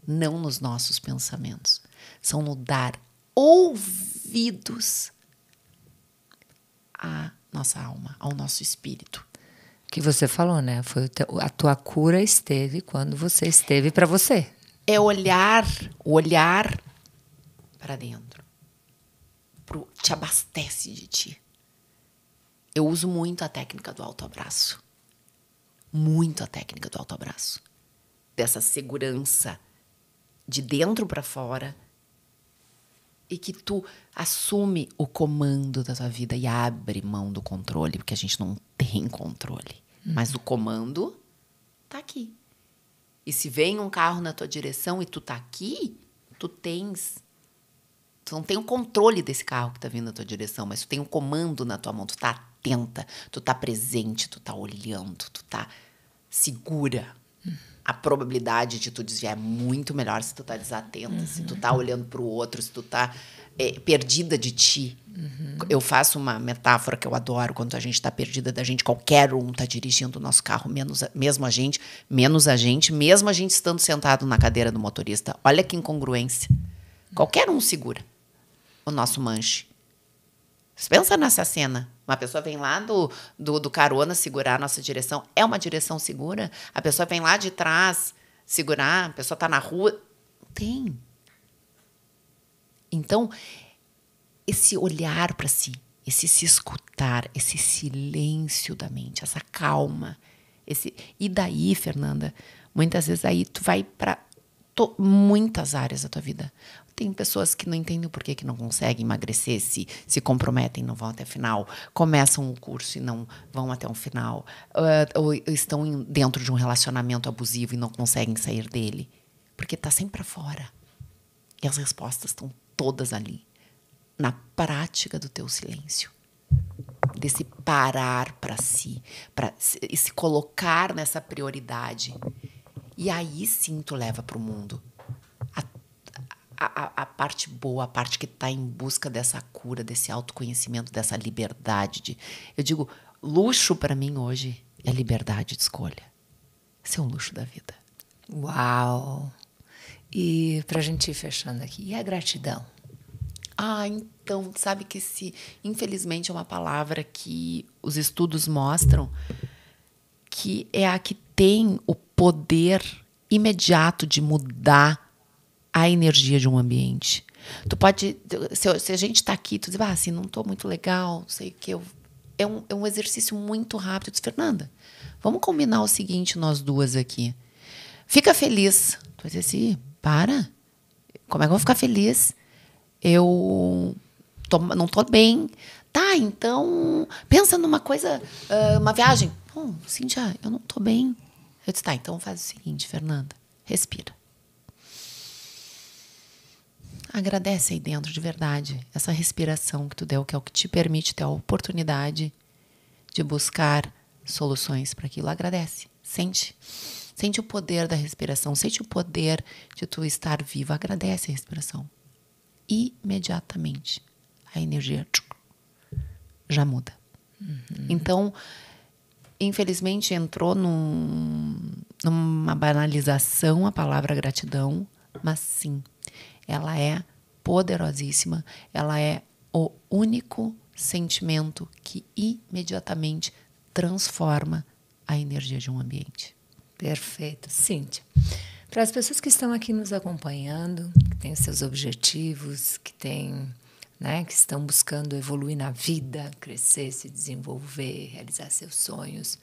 não nos nossos pensamentos. São no dar ouvidos à nossa alma, ao nosso espírito. Que você falou, né? A tua cura esteve quando você esteve para você. É olhar para dentro. Te abastece de ti. Eu uso muito a técnica do autoabraço. Muito a técnica do autoabraço. Dessa segurança de dentro para fora e que tu assume o comando da tua vida e abre mão do controle, porque a gente não tem controle. Mas o comando tá aqui. E se vem um carro na tua direção e tu tá aqui, tu não tem o controle desse carro que tá vindo na tua direção, mas tu tem um comando na tua mão, tu tá atenta, tu tá presente, tu tá olhando, tu tá segura. A probabilidade de tu desviar é muito melhor se tu tá desatenta, se tu tá olhando pro outro, se tu tá perdida de ti. Eu faço uma metáfora que eu adoro, quando a gente tá perdida da gente, qualquer um tá dirigindo o nosso carro, mesmo a gente, mesmo a gente estando sentado na cadeira do motorista. Olha que incongruência. Qualquer um segura o nosso manche. Você pensa nessa cena. Uma pessoa vem lá do carona segurar a nossa direção. É uma direção segura? A pessoa vem lá de trás segurar. A pessoa está na rua. Tem. Então, esse olhar para si, esse se escutar, esse silêncio da mente, essa calma. E daí, Fernanda, muitas vezes aí tu vai para muitas áreas da tua vida. Tem pessoas que não entendem o porquê que não conseguem emagrecer, se comprometem e não vão até o final, começam o curso e não vão até o final, ou estão dentro de um relacionamento abusivo e não conseguem sair dele, porque está sempre para fora. E as respostas estão todas ali, na prática do teu silêncio, desse parar para si, para se colocar nessa prioridade. E aí sim tu leva para o mundo a parte boa, a parte que está em busca dessa cura, desse autoconhecimento, dessa liberdade. Eu digo, luxo para mim hoje é liberdade de escolha. Esse é o luxo da vida. Uau! E para a gente ir fechando aqui, e a gratidão? Então, sabe que infelizmente é uma palavra que os estudos mostram que é a que tem o poder imediato de mudar a energia de um ambiente. Tu pode, se a gente está aqui, tu diz, assim, não estou muito legal, não sei o que. É um exercício muito rápido. Eu disse, Fernanda, vamos combinar o seguinte, nós duas aqui. Fica feliz. Tu vai dizer assim, para. Como é que eu vou ficar feliz? Eu não estou bem. Tá, então, pensa numa coisa, uma viagem. Cíntia, eu não estou bem. Eu disse, tá, então faz o seguinte, Fernanda, respira. Agradece aí dentro, de verdade, essa respiração que tu deu, que é o que te permite ter a oportunidade de buscar soluções para aquilo. Agradece, sente o poder da respiração, sente o poder de tu estar vivo. Agradece a respiração. Imediatamente, a energia já muda. Então, infelizmente, entrou numa banalização a palavra gratidão, mas sim, ela é poderosíssima, ela é o único sentimento que imediatamente transforma a energia de um ambiente. Perfeito. Cíntia, para as pessoas que estão aqui nos acompanhando, que têm seus objetivos, que estão buscando evoluir na vida, crescer, se desenvolver, realizar seus sonhos,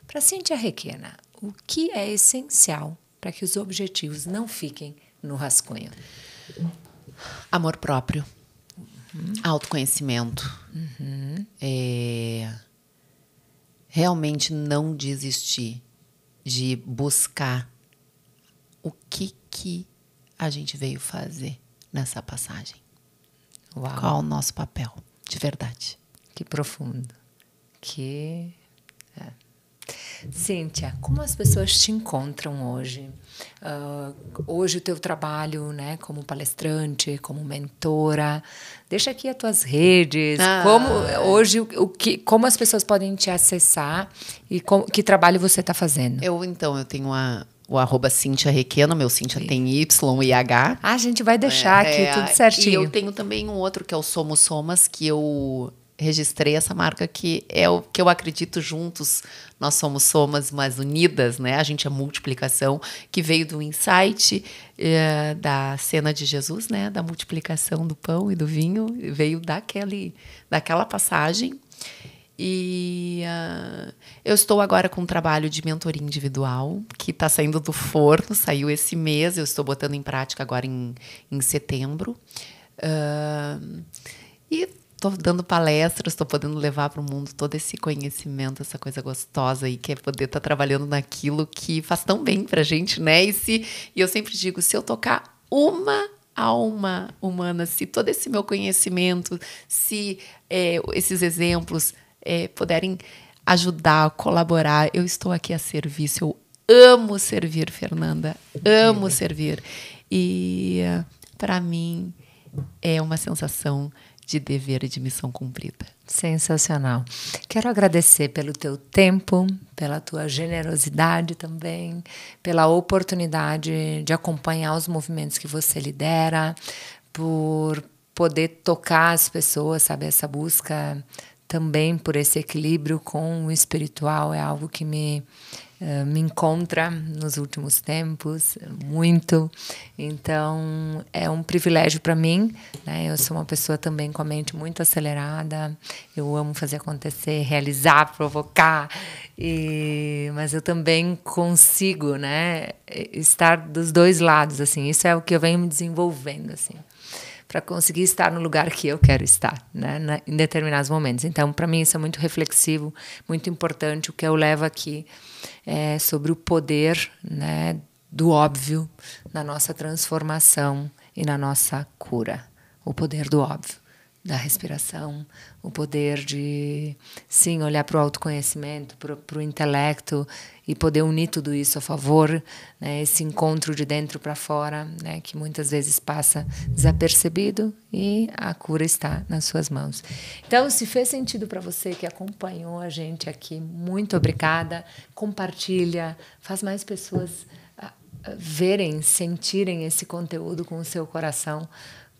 para Cíntia Requena, o que é essencial para que os objetivos não fiquem no rascunho? Amor próprio, autoconhecimento, realmente não desistir de buscar o que a gente veio fazer nessa passagem. Uau. Qual o nosso papel, de verdade. Que profundo. Cíntia, como as pessoas te encontram hoje? Hoje o teu trabalho, né, como palestrante, como mentora, deixa aqui as tuas redes, como as pessoas podem te acessar e que trabalho você está fazendo? Eu tenho o @Cíntia Requeno, meu Cíntia tem Y e H. A gente vai deixar aqui tudo certinho. E eu tenho também um outro que é o Somos Somas, que eu registrei essa marca, que é o que eu acredito juntos, nós somos somas, mas unidas, né? A gente é multiplicação, que veio do insight da cena de Jesus, né? Da multiplicação do pão e do vinho, veio daquela passagem. E eu estou agora com um trabalho de mentoria individual, que está saindo do forno, saiu esse mês, eu estou botando em prática agora em setembro. E estou dando palestras, estou podendo levar para o mundo todo esse conhecimento, essa coisa gostosa aí, que é poder estar trabalhando naquilo que faz tão bem para a gente, né? E eu sempre digo, se eu tocar uma alma humana, se todo esse meu conhecimento, se esses exemplos puderem ajudar, colaborar, eu estou aqui a serviço. Eu amo servir, Fernanda, amo servir. E para mim é uma sensação de dever e de missão cumprida. Sensacional. Quero agradecer pelo teu tempo, pela tua generosidade também, pela oportunidade de acompanhar os movimentos que você lidera, por poder tocar as pessoas, sabe? Essa busca também por esse equilíbrio com o espiritual é algo que me encontra nos últimos tempos, muito. Então, é um privilégio para mim, né? Eu sou uma pessoa também com a mente muito acelerada, eu amo fazer acontecer, realizar, provocar, mas eu também consigo, né, estar dos dois lados, assim. Isso é o que eu venho me desenvolvendo, assim, para conseguir estar no lugar que eu quero estar, né, em determinados momentos. Então, para mim, isso é muito reflexivo, muito importante. O que eu levo aqui é sobre o poder, né, do óbvio na nossa transformação e na nossa cura. O poder do óbvio, da respiração, o poder de, sim, olhar para o autoconhecimento, para o intelecto e poder unir tudo isso a favor, né, esse encontro de dentro para fora, né, que muitas vezes passa desapercebido e a cura está nas suas mãos. Então, se fez sentido para você que acompanhou a gente aqui, muito obrigada. Compartilha, faz mais pessoas verem, sentirem esse conteúdo com o seu coração,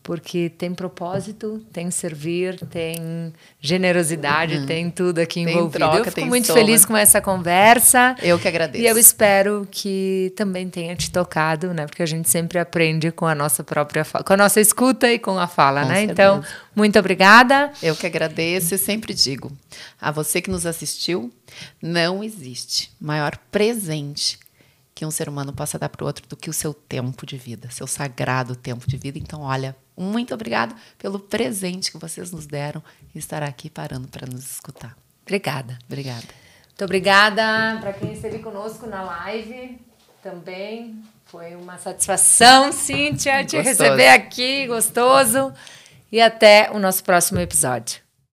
porque tem propósito, tem servir, tem generosidade, tem tudo aqui envolvido. Troca, eu fico muito feliz com essa conversa. Eu que agradeço. E eu espero que também tenha te tocado, né? Porque a gente sempre aprende com a nossa própria fala, com a nossa escuta e com a fala, né? Certeza. Então, muito obrigada. Eu que agradeço e sempre digo, a você que nos assistiu, não existe maior presente que um ser humano possa dar para o outro do que o seu tempo de vida, seu sagrado tempo de vida. Então, olha, muito obrigado pelo presente que vocês nos deram e estar aqui parando para nos escutar. Obrigada. Obrigada. Muito obrigada para quem esteve conosco na live também. Foi uma satisfação, Cíntia, te receber aqui, gostoso. E até o nosso próximo episódio.